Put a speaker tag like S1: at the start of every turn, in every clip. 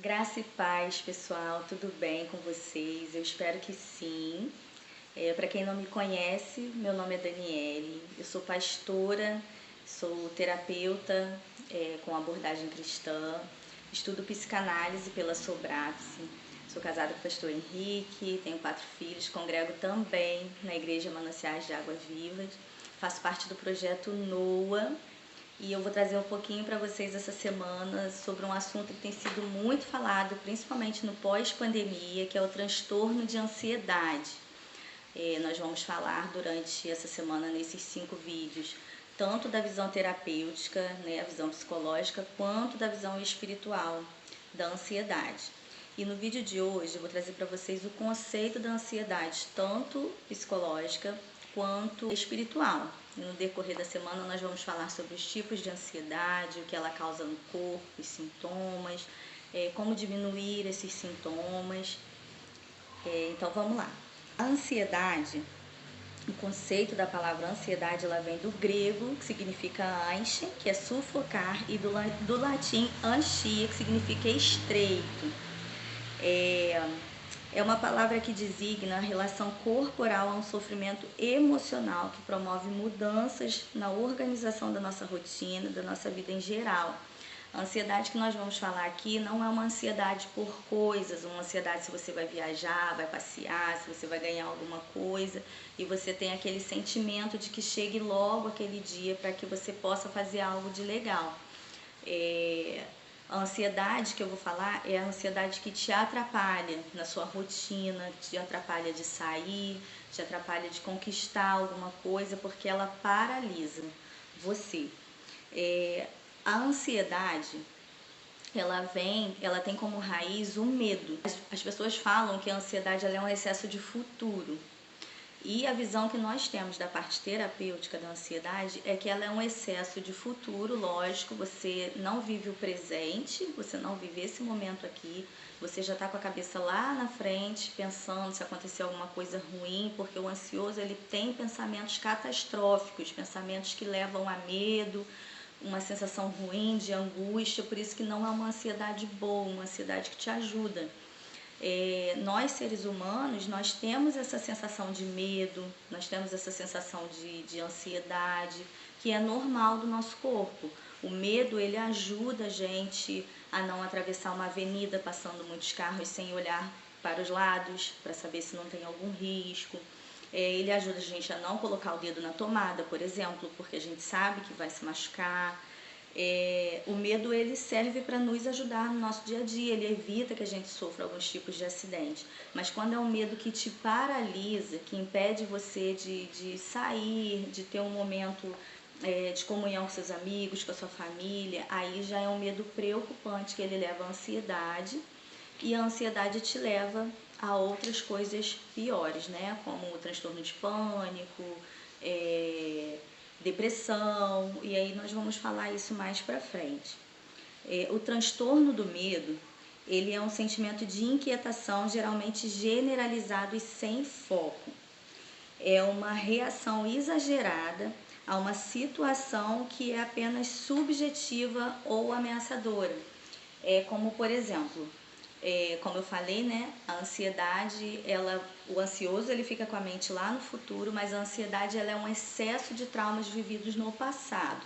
S1: Graça e paz, pessoal, tudo bem com vocês? Eu espero que sim. Para quem não me conhece, meu nome é Daniele, eu sou pastora, sou terapeuta com abordagem cristã, estudo psicanálise pela Sobrace, sou casada com o pastor Henrique, tenho 4 filhos, congrego também na Igreja Mananciais de Águas Vivas, faço parte do projeto NOA. E eu vou trazer um pouquinho para vocês essa semana sobre um assunto que tem sido muito falado, principalmente no pós-pandemia, que é o transtorno de ansiedade. Nós vamos falar durante essa semana, nesses 5 vídeos, tanto da visão terapêutica, né, a visão psicológica, quanto da visão espiritual da ansiedade. E no vídeo de hoje eu vou trazer para vocês o conceito da ansiedade, tanto psicológica quanto espiritual. E no decorrer da semana nós vamos falar sobre os tipos de ansiedade, o que ela causa no corpo, os sintomas, como diminuir esses sintomas. Então vamos lá. A ansiedade, o conceito da palavra ansiedade, ela vem do grego, que significa ansia, que é sufocar, e do latim ansia, que significa estreito. É uma palavra que designa a relação corporal a um sofrimento emocional que promove mudanças na organização da nossa rotina, da nossa vida em geral. A ansiedade que nós vamos falar aqui não é uma ansiedade por coisas, uma ansiedade se você vai viajar, vai passear, se você vai ganhar alguma coisa e você tem aquele sentimento de que chegue logo aquele dia para que você possa fazer algo de legal. A ansiedade que eu vou falar é a ansiedade que te atrapalha na sua rotina, te atrapalha de sair, te atrapalha de conquistar alguma coisa, porque ela paralisa você. A ansiedade, ela tem como raiz o medo. As pessoas falam que a ansiedade ela é um excesso de futuro. E a visão que nós temos da parte terapêutica da ansiedade é que ela é um excesso de futuro, lógico, você não vive o presente, você não vive esse momento aqui, você já está com a cabeça lá na frente, pensando se acontecer alguma coisa ruim, porque o ansioso ele tem pensamentos catastróficos, pensamentos que levam a medo, uma sensação ruim, de angústia, por isso que não é uma ansiedade boa, uma ansiedade que te ajuda. Nós seres humanos, nós temos essa sensação de medo, nós temos essa sensação de ansiedade, que é normal do nosso corpo. O medo, ele ajuda a gente a não atravessar uma avenida passando muitos carros sem olhar para os lados, para saber se não tem algum risco. Ele ajuda a gente a não colocar o dedo na tomada, por exemplo, porque a gente sabe que vai se machucar. O medo ele serve para nos ajudar no nosso dia a dia, ele evita que a gente sofra alguns tipos de acidente. Mas quando é um medo que te paralisa, que impede você de sair, de ter um momento de comunhão com seus amigos, com a sua família, aí já é um medo preocupante, que ele leva à ansiedade, e a ansiedade te leva a outras coisas piores, né? Como o transtorno de pânico, depressão, e aí nós vamos falar isso mais pra frente. O transtorno do medo, ele é um sentimento de inquietação geralmente generalizado e sem foco. É uma reação exagerada a uma situação que é apenas subjetiva ou ameaçadora. Como, por exemplo, como eu falei, né, a ansiedade, o ansioso ele fica com a mente lá no futuro, mas a ansiedade ela é um excesso de traumas vividos no passado.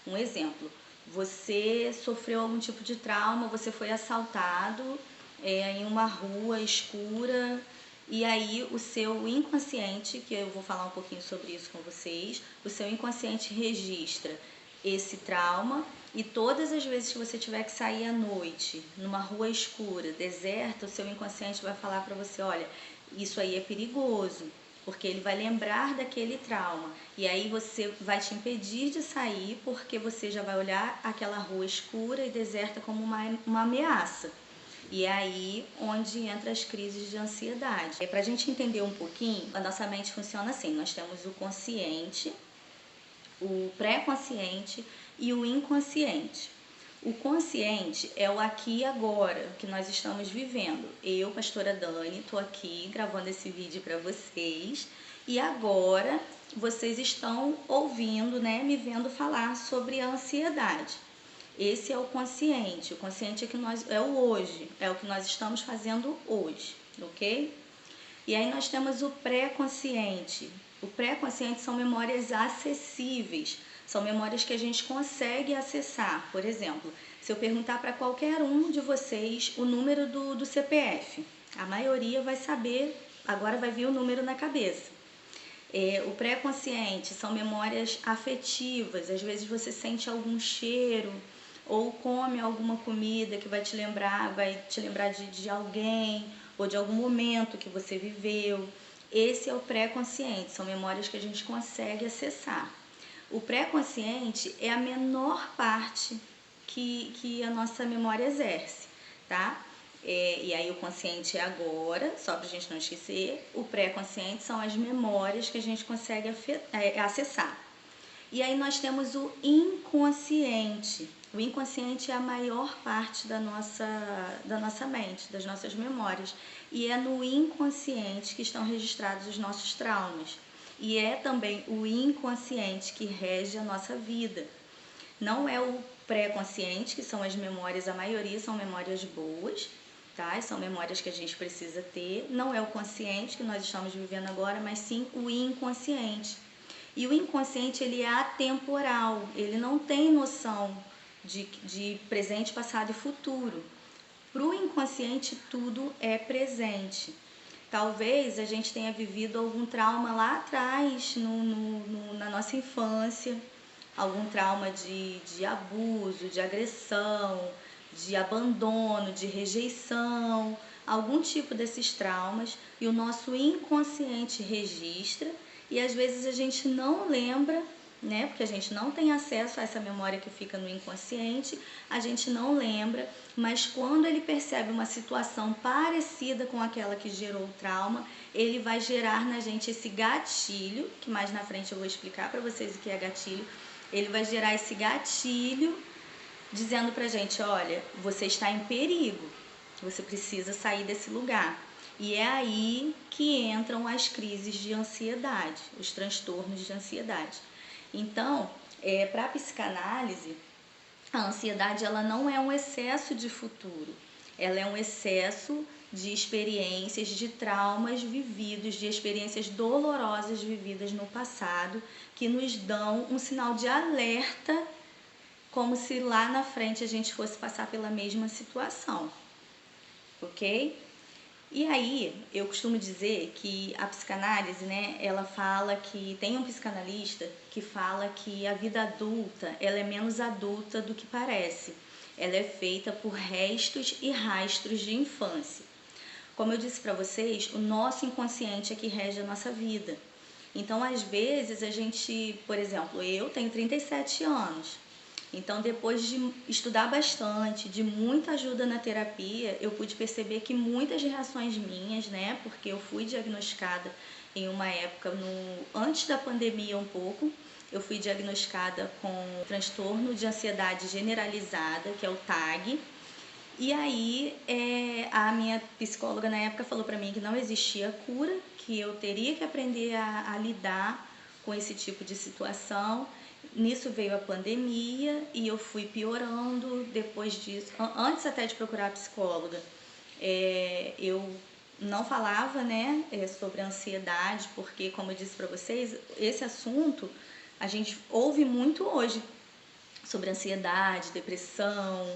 S1: Um exemplo, você sofreu algum tipo de trauma, você foi assaltado em uma rua escura, e aí o seu inconsciente, que eu vou falar um pouquinho sobre isso com vocês, o seu inconsciente registra esse trauma, e todas as vezes que você tiver que sair à noite, numa rua escura, deserta, o seu inconsciente vai falar para você, olha, isso aí é perigoso, porque ele vai lembrar daquele trauma. E aí você vai te impedir de sair, porque você já vai olhar aquela rua escura e deserta como uma ameaça. E é aí onde entra as crises de ansiedade. Para a gente entender um pouquinho, a nossa mente funciona assim, nós temos o consciente, o pré-consciente e o inconsciente. O consciente é o aqui e agora que nós estamos vivendo. Eu, pastora Dani, estou aqui gravando esse vídeo para vocês e agora vocês estão ouvindo, né, me vendo falar sobre a ansiedade. Esse é o consciente. O consciente é o hoje, é o que nós estamos fazendo hoje, ok? E aí nós temos o pré-consciente. O pré-consciente são memórias acessíveis, são memórias que a gente consegue acessar. Por exemplo, se eu perguntar para qualquer um de vocês o número do CPF, a maioria vai saber, agora vai vir o número na cabeça. O pré-consciente são memórias afetivas, às vezes você sente algum cheiro ou come alguma comida que vai te lembrar de alguém ou de algum momento que você viveu. Esse é o pré-consciente, são memórias que a gente consegue acessar. O pré-consciente é a menor parte que a nossa memória exerce, tá? E aí o consciente é agora, só pra gente não esquecer. O pré-consciente são as memórias que a gente consegue acessar. E aí nós temos o inconsciente. O inconsciente é a maior parte da nossa mente, das nossas memórias. E é no inconsciente que estão registrados os nossos traumas. E é também o inconsciente que rege a nossa vida. Não é o pré-consciente, que são as memórias, a maioria são memórias boas, tá? São memórias que a gente precisa ter. Não é o consciente que nós estamos vivendo agora, mas sim o inconsciente. E o inconsciente, ele é atemporal, ele não tem noção de presente, passado e futuro. Para o inconsciente, tudo é presente. Talvez a gente tenha vivido algum trauma lá atrás, na nossa infância, algum trauma de abuso, de agressão, de abandono, de rejeição, algum tipo desses traumas, e o nosso inconsciente registra, e às vezes a gente não lembra, né? Porque a gente não tem acesso a essa memória que fica no inconsciente, a gente não lembra, mas quando ele percebe uma situação parecida com aquela que gerou o trauma, ele vai gerar na gente esse gatilho, que mais na frente eu vou explicar para vocês o que é gatilho. Ele vai gerar esse gatilho dizendo pra gente, olha, você está em perigo, você precisa sair desse lugar. E é aí que entram as crises de ansiedade, os transtornos de ansiedade. Então, para a psicanálise, a ansiedade ela não é um excesso de futuro, ela é um excesso de experiências, de traumas vividos, de experiências dolorosas vividas no passado, que nos dão um sinal de alerta, como se lá na frente a gente fosse passar pela mesma situação, ok? E aí, eu costumo dizer que a psicanálise, né, ela fala que tem um psicanalista que fala que a vida adulta, ela é menos adulta do que parece. Ela é feita por restos e rastros de infância. Como eu disse para vocês, o nosso inconsciente é que rege a nossa vida. Então, às vezes, a gente, por exemplo, eu tenho 37 anos. Então, depois de estudar bastante, de muita ajuda na terapia, eu pude perceber que muitas reações minhas, né, porque eu fui diagnosticada em uma época, antes da pandemia um pouco, eu fui diagnosticada com transtorno de ansiedade generalizada, que é o TAG. E aí, a minha psicóloga na época falou para mim que não existia cura, que eu teria que aprender a lidar com esse tipo de situação. Nisso veio a pandemia e eu fui piorando depois disso. Antes até de procurar a psicóloga, eu não falava, né, sobre a ansiedade, porque, como eu disse para vocês, esse assunto a gente ouve muito hoje sobre ansiedade, depressão,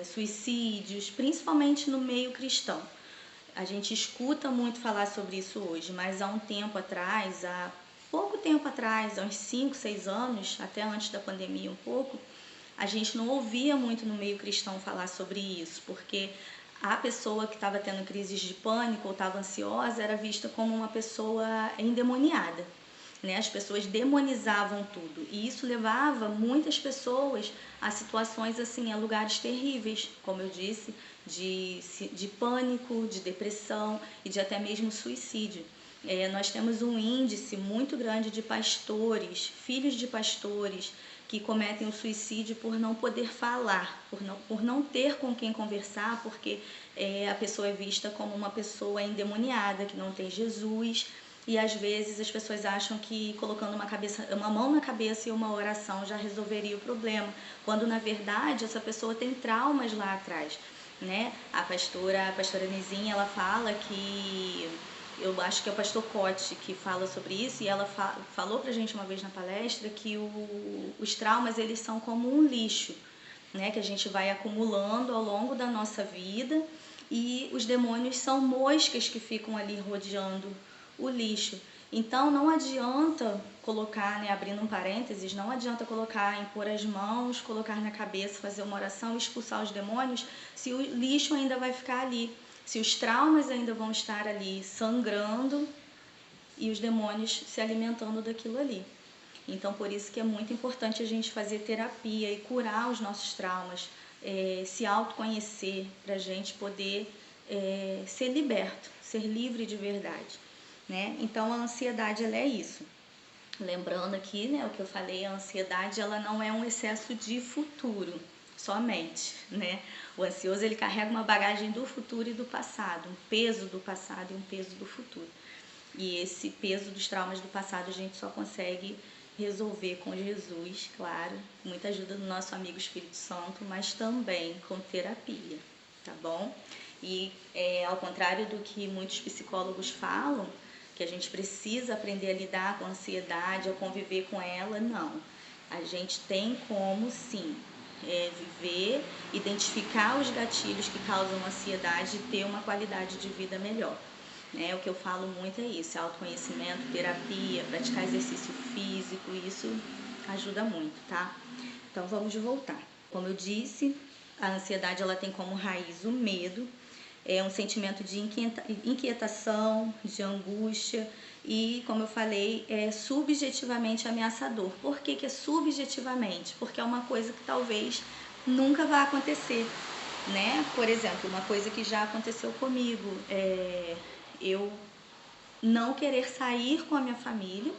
S1: suicídios, principalmente no meio cristão. A gente escuta muito falar sobre isso hoje, mas há um tempo atrás, há pouco tempo atrás, há uns 5, 6 anos, até antes da pandemia um pouco, a gente não ouvia muito no meio cristão falar sobre isso, porque a pessoa que estava tendo crises de pânico ou estava ansiosa era vista como uma pessoa endemoniada, né? As pessoas demonizavam tudo e isso levava muitas pessoas a situações assim, a lugares terríveis, como eu disse, de pânico, de depressão e de até mesmo suicídio. Nós temos um índice muito grande de pastores, filhos de pastores, que cometem o suicídio por não poder falar, por não ter com quem conversar, porque a pessoa é vista como uma pessoa endemoniada, que não tem Jesus. e às vezes as pessoas acham que colocando uma mão na cabeça e uma oração já resolveria o problema, quando na verdade essa pessoa tem traumas lá atrás, né? A pastora Nizinha, ela fala que, eu acho que é o pastor Cote que fala sobre isso, e ela falou pra gente uma vez na palestra que os traumas, eles são como um lixo, né, que a gente vai acumulando ao longo da nossa vida, e os demônios são moscas que ficam ali rodeando o lixo. Então não adianta colocar, né, abrindo um parênteses, não adianta colocar, impor as mãos, colocar na cabeça, fazer uma oração, expulsar os demônios, se o lixo ainda vai ficar ali, se os traumas ainda vão estar ali sangrando e os demônios se alimentando daquilo ali. Então, por isso que é muito importante a gente fazer terapia e curar os nossos traumas, se autoconhecer, para a gente poder ser liberto, ser livre de verdade, né? Então, a ansiedade, ela é isso. Lembrando aqui, né, o que eu falei, a ansiedade, ela não é um excesso de futuro somente, né? O ansioso, ele carrega uma bagagem do futuro e do passado, um peso do passado e um peso do futuro. E esse peso dos traumas do passado a gente só consegue resolver com Jesus, claro, com muita ajuda do nosso amigo Espírito Santo, mas também com terapia, tá bom? E ao contrário do que muitos psicólogos falam, que a gente precisa aprender a lidar com a ansiedade, a conviver com ela, não. A gente tem como, sim, viver, identificar os gatilhos que causam ansiedade e ter uma qualidade de vida melhor. O que eu falo muito é isso, autoconhecimento, terapia, praticar exercício físico, isso ajuda muito, tá? Então vamos voltar. Como eu disse, a ansiedade, ela tem como raiz o medo, é um sentimento de inquietação, de angústia e, como eu falei, é subjetivamente ameaçador. Por que é subjetivamente? Porque é uma coisa que talvez nunca vá acontecer, né? Por exemplo, uma coisa que já aconteceu comigo, eu não querer sair com a minha família,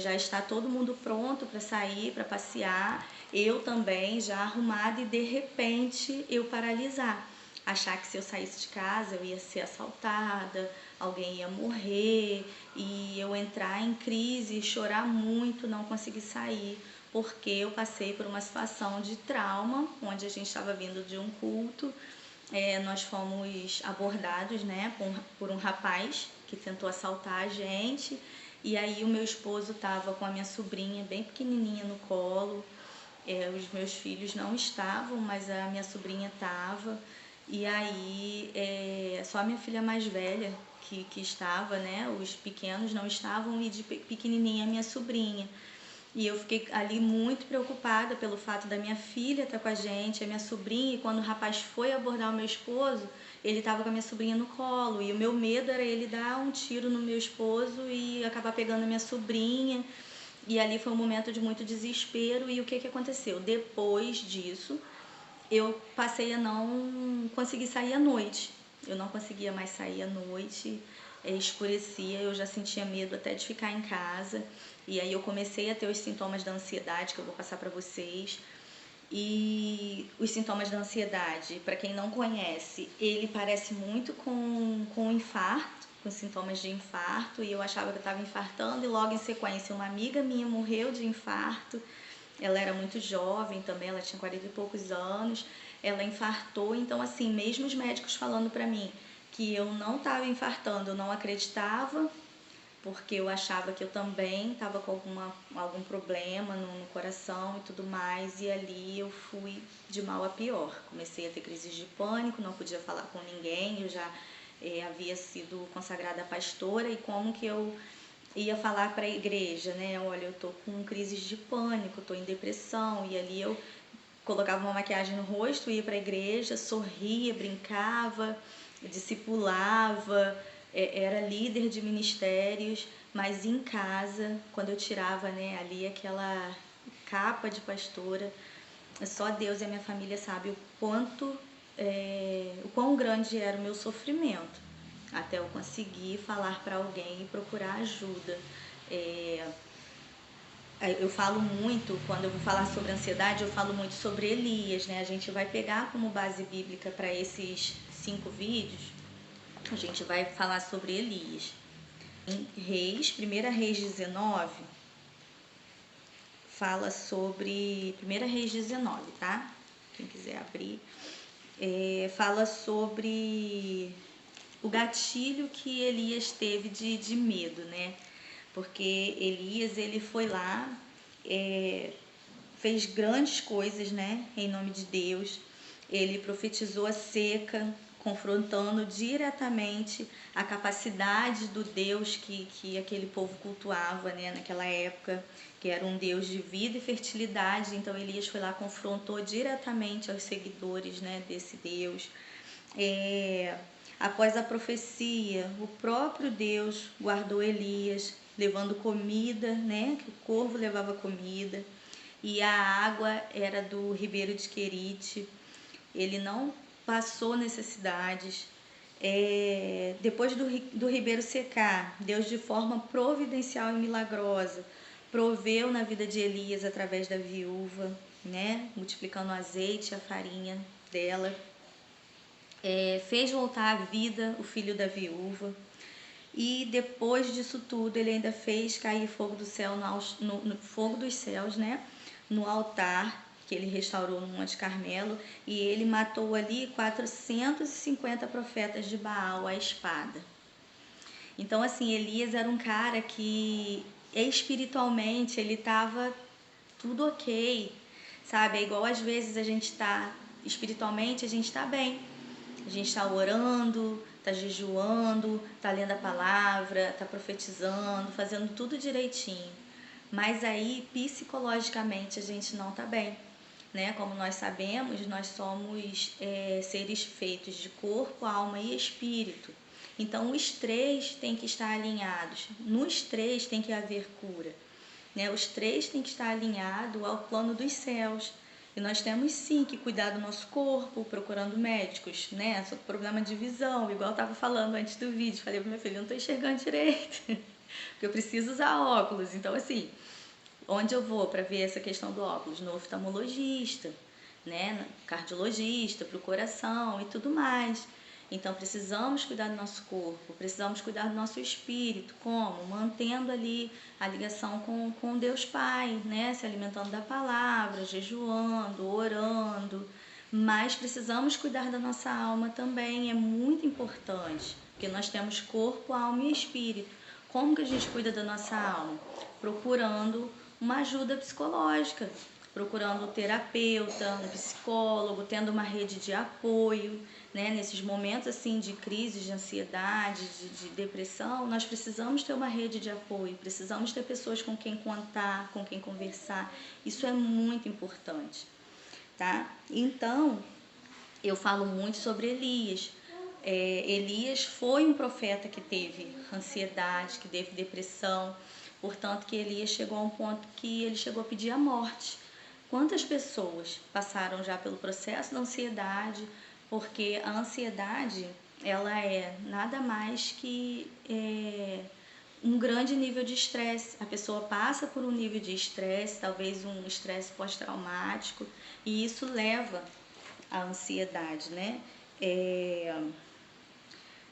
S1: já está todo mundo pronto para sair, para passear, eu também já arrumada e de repente eu paralisar, achar que se eu saísse de casa eu ia ser assaltada, alguém ia morrer e eu entrar em crise, chorar muito, não conseguir sair, porque eu passei por uma situação de trauma, onde a gente estava vindo de um culto. Nós fomos abordados, né, por um rapaz que tentou assaltar a gente, e aí o meu esposo estava com a minha sobrinha bem pequenininha no colo, os meus filhos não estavam, mas a minha sobrinha estava, e aí só a minha filha mais velha que estava, né, os pequenos não estavam, e de pequenininha a minha sobrinha. E eu fiquei ali muito preocupada pelo fato da minha filha estar com a gente, a minha sobrinha, e quando o rapaz foi abordar o meu esposo, ele estava com a minha sobrinha no colo, e o meu medo era ele dar um tiro no meu esposo e acabar pegando a minha sobrinha, e ali foi um momento de muito desespero. E o que aconteceu? Depois disso, eu passei a não conseguir sair à noite, eu não conseguia mais sair à noite, escurecia, eu já sentia medo até de ficar em casa. E aí eu comecei a ter os sintomas da ansiedade, que eu vou passar para vocês. E os sintomas da ansiedade, para quem não conhece, ele parece muito com um infarto, com sintomas de infarto. E eu achava que eu estava infartando, e logo em sequência uma amiga minha morreu de infarto. Ela era muito jovem também, ela tinha 40 e poucos anos, ela infartou. Então, assim, mesmo os médicos falando para mim que eu não estava infartando, eu não acreditava, porque eu achava que eu também estava com algum problema no coração e tudo mais, e ali eu fui de mal a pior. Comecei a ter crises de pânico, não podia falar com ninguém, eu já havia sido consagrada pastora, e como que eu ia falar para a igreja, né? Olha, eu tô com crises de pânico, tô em depressão, e ali eu colocava uma maquiagem no rosto, ia para a igreja, sorria, brincava, discipulava, era líder de ministérios, mas em casa, quando eu tirava, né, ali aquela capa de pastora, só Deus e a minha família sabem o quão grande era o meu sofrimento, até eu conseguir falar para alguém e procurar ajuda. Eu falo muito, quando eu vou falar sobre ansiedade, eu falo muito sobre Elias, né? A gente vai pegar como base bíblica para esses 5 vídeos, a gente vai falar sobre Elias. Em Reis, 1 Reis 19, fala sobre... 1 Reis 19, tá? Quem quiser abrir. Fala sobre o gatilho que Elias teve de medo, né? Porque Elias, ele foi lá, fez grandes coisas, né, em nome de Deus. Ele profetizou a seca, confrontando diretamente a capacidade do Deus que aquele povo cultuava, né, naquela época, que era um Deus de vida e fertilidade. Então Elias foi lá, confrontou diretamente aos seguidores, né, desse Deus. Após a profecia, o próprio Deus guardou Elias, levando comida, né, que o corvo levava comida, e a água era do ribeiro de Querite. Ele não passou necessidades. Depois do ribeiro secar, Deus, de forma providencial e milagrosa, proveu na vida de Elias através da viúva, né, multiplicando o azeite e a farinha dela. Fez voltar à vida o filho da viúva. E depois disso tudo, ele ainda fez cair fogo do céu no fogo dos céus, né, no altar que ele restaurou no Monte Carmelo, e ele matou ali 450 profetas de Baal à espada. Então, assim, Elias era um cara que espiritualmente ele estava tudo ok, sabe? É igual às vezes a gente está espiritualmente, a gente está bem. A gente está orando, está jejuando, está lendo a palavra, está profetizando, fazendo tudo direitinho. Mas aí, psicologicamente, a gente não está bem, né? Como nós sabemos, nós somos seres feitos de corpo, alma e espírito. Então, os três têm que estar alinhados. Nos três tem que haver cura, né? Os três têm que estar alinhados ao plano dos céus. E nós temos sim que cuidar do nosso corpo, procurando médicos, né? Sobre problema de visão, igual eu estava falando antes do vídeo. Falei para meu filho, eu não estou enxergando direito, porque eu preciso usar óculos. Então, assim, onde eu vou para ver essa questão do óculos? No oftalmologista, né? Cardiologista, para o coração e tudo mais. Então, precisamos cuidar do nosso corpo, precisamos cuidar do nosso espírito. Como? Mantendo ali a ligação com Deus Pai, né? Se alimentando da palavra, jejuando, orando. Mas precisamos cuidar da nossa alma também, é muito importante, porque nós temos corpo, alma e espírito. Como que a gente cuida da nossa alma? Procurando uma ajuda psicológica, procurando um terapeuta, um psicólogo, tendo uma rede de apoio, né? Nesses momentos assim de crise, de ansiedade, de depressão, nós precisamos ter uma rede de apoio, precisamos ter pessoas com quem contar, com quem conversar. Isso é muito importante, tá? Então, eu falo muito sobre Elias. Elias foi um profeta que teve ansiedade, que teve depressão, portanto que Elias chegou a um ponto que ele chegou a pedir a morte. Quantas pessoas passaram já pelo processo da ansiedade? Porque a ansiedade, ela é nada mais que um grande nível de estresse. A pessoa passa por um nível de estresse, talvez um estresse pós-traumático, e isso leva à ansiedade, né?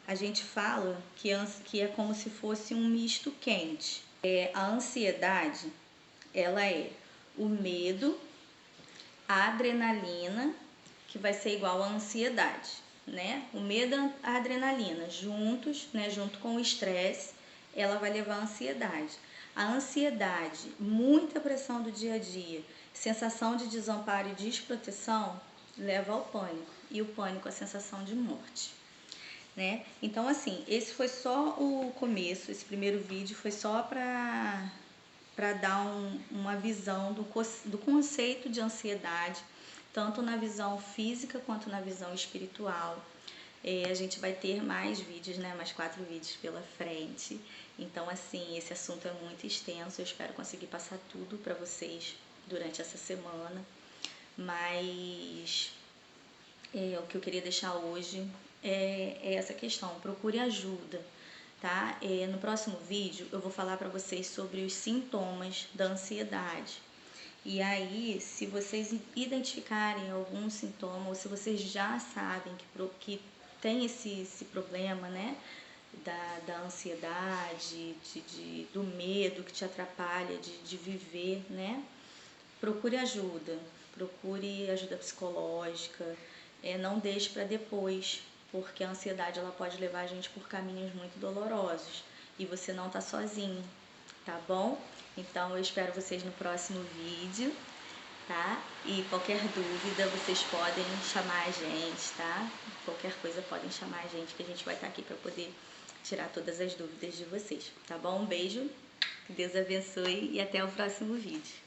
S1: A gente fala que é como se fosse um misto quente. A ansiedade, ela é o medo, a adrenalina, que vai ser igual à ansiedade, né? O medo e a adrenalina juntos, né, junto com o estresse, ela vai levar à ansiedade. A ansiedade, muita pressão do dia a dia, sensação de desamparo e desproteção, leva ao pânico. E o pânico, a sensação de morte, né? Então, assim, esse foi só o começo, esse primeiro vídeo foi só para dar uma visão do conceito de ansiedade, tanto na visão física quanto na visão espiritual. A gente vai ter mais vídeos, né? Mais 4 vídeos pela frente. Então, assim, esse assunto é muito extenso. Eu espero conseguir passar tudo para vocês durante essa semana. Mas o que eu queria deixar hoje é essa questão. Procure ajuda, tá? No próximo vídeo eu vou falar para vocês sobre os sintomas da ansiedade. E aí, se vocês identificarem algum sintoma, ou se vocês já sabem que tem esse problema, né? da ansiedade, do medo que te atrapalha de viver, né? Procure ajuda psicológica, não deixe para depois, porque a ansiedade ela pode levar a gente por caminhos muito dolorosos e você não tá sozinho, tá bom? Então eu espero vocês no próximo vídeo, tá? E qualquer dúvida vocês podem chamar a gente, tá? Qualquer coisa podem chamar a gente que a gente vai estar aqui para poder tirar todas as dúvidas de vocês, tá bom? Um beijo, que Deus abençoe e até o próximo vídeo.